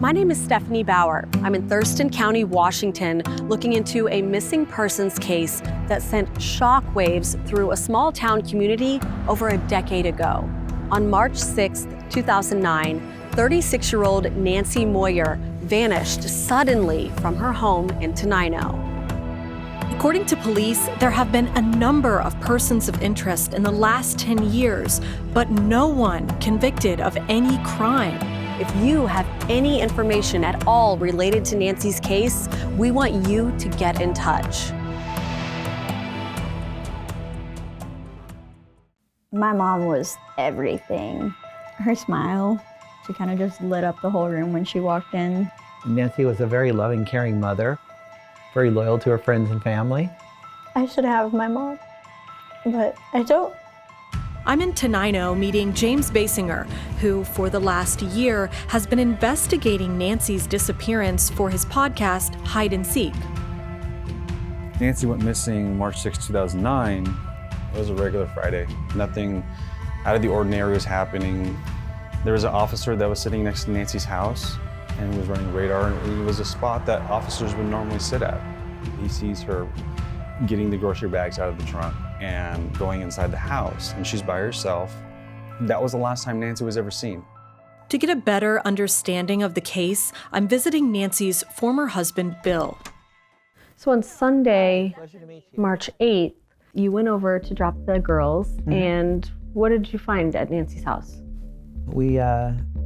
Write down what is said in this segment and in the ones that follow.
My name is Stephanie Bauer. I'm in Thurston County, Washington, looking into a missing persons case that sent shockwaves through a small town community over a decade ago. On March 6, 2009, 36-year-old Nancy Moyer vanished suddenly from her home in Tenino. According to police, there have been a number of persons of interest in the last 10 years, but no one convicted of any crime. If you have any information at all related to Nancy's case, we want you to get in touch. My mom was everything. Her smile, she kind of just lit up the whole room when she walked in. Nancy was a very loving, caring mother, very loyal to her friends and family. I should have my mom, but I don't. I'm in Tenino meeting James Basinger, who for the last year has been investigating Nancy's disappearance for his podcast, Hide and Seek. Nancy went missing March 6, 2009. It was a regular Friday. Nothing out of the ordinary was happening. There was an officer that was sitting next to Nancy's house and was running radar, and it was a spot that officers would normally sit at. He sees her getting the grocery bags out of the trunk and going inside the house, and she's by herself. That was the last time Nancy was ever seen. To get a better understanding of the case, I'm visiting Nancy's former husband, Bill. So on Sunday, March 8th, you went over to drop the girls, and what did you find at Nancy's house? We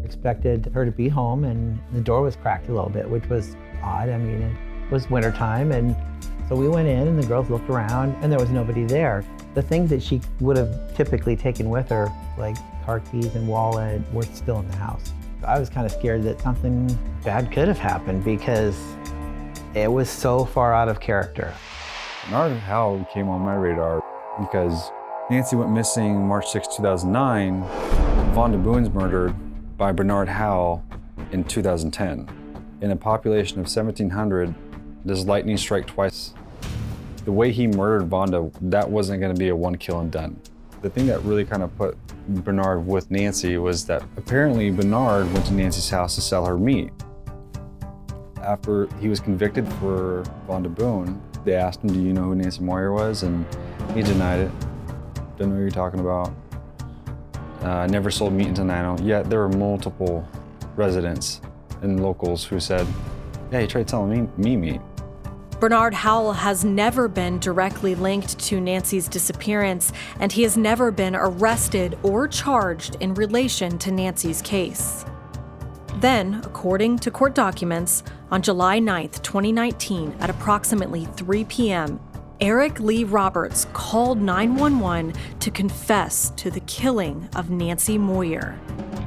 expected her to be home, and the door was cracked a little bit, which was odd. I mean, it was wintertime, and so we went in, and the girls looked around, and there was nobody there. The things that she would have typically taken with her, like car keys and wallet, were still in the house. I was kind of scared that something bad could have happened because it was so far out of character. Bernard Howell came on my radar because Nancy went missing March 6, 2009. Vonda Boone's murdered by Bernard Howell in 2010. In a population of 1,700, does lightning strike twice? The way he murdered Vonda, that wasn't going to be a one kill and done. The thing that really kind of put Bernard with Nancy was that apparently Bernard went to Nancy's house to sell her meat. After he was convicted for Vonda Boone, they asked him, do you know who Nancy Moyer was? And he denied it. Don't know who you're talking about. Never sold meat in Tenino. Yet there were multiple residents and locals who said, yeah, he tried selling me meat. Bernard Howell has never been directly linked to Nancy's disappearance, and he has never been arrested or charged in relation to Nancy's case. Then, according to court documents, on July 9th, 2019, at approximately 3 p.m., Eric Lee Roberts called 911 to confess to the killing of Nancy Moyer.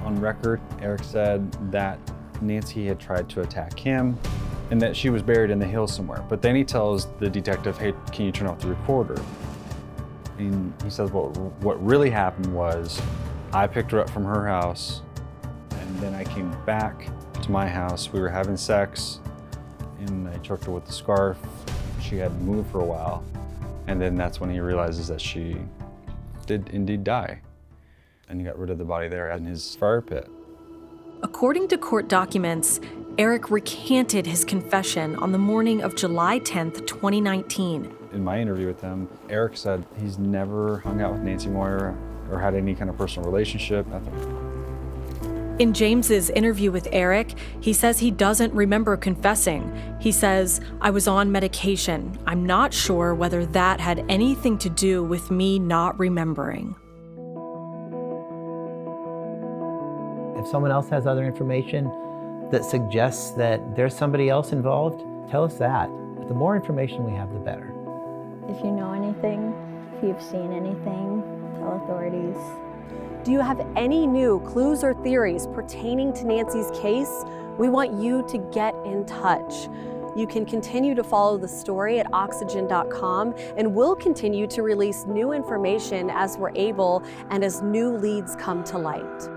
On record, Eric said that Nancy had tried to attack him and that she was buried in the hills somewhere. But then he tells the detective, hey, can you turn off the recorder? And he says, well, what really happened was I picked her up from her house, and then I came back to my house. We were having sex, and I choked her with the scarf. She had moved for a while, and then that's when he realizes that she did indeed die. And he got rid of the body there in his fire pit. According to court documents, Eric recanted his confession on the morning of July 10th, 2019. In my interview with him, Eric said he's never hung out with Nancy Moyer or had any kind of personal relationship, nothing. In James's interview with Eric, he says he doesn't remember confessing. He says, I was on medication. I'm not sure whether that had anything to do with me not remembering. If someone else has other information that suggests that there's somebody else involved, tell us that. The more information we have, the better. If you know anything, if you've seen anything, tell authorities. Do you have any new clues or theories pertaining to Nancy's case? We want you to get in touch. You can continue to follow the story at oxygen.com, and we'll continue to release new information as we're able and as new leads come to light.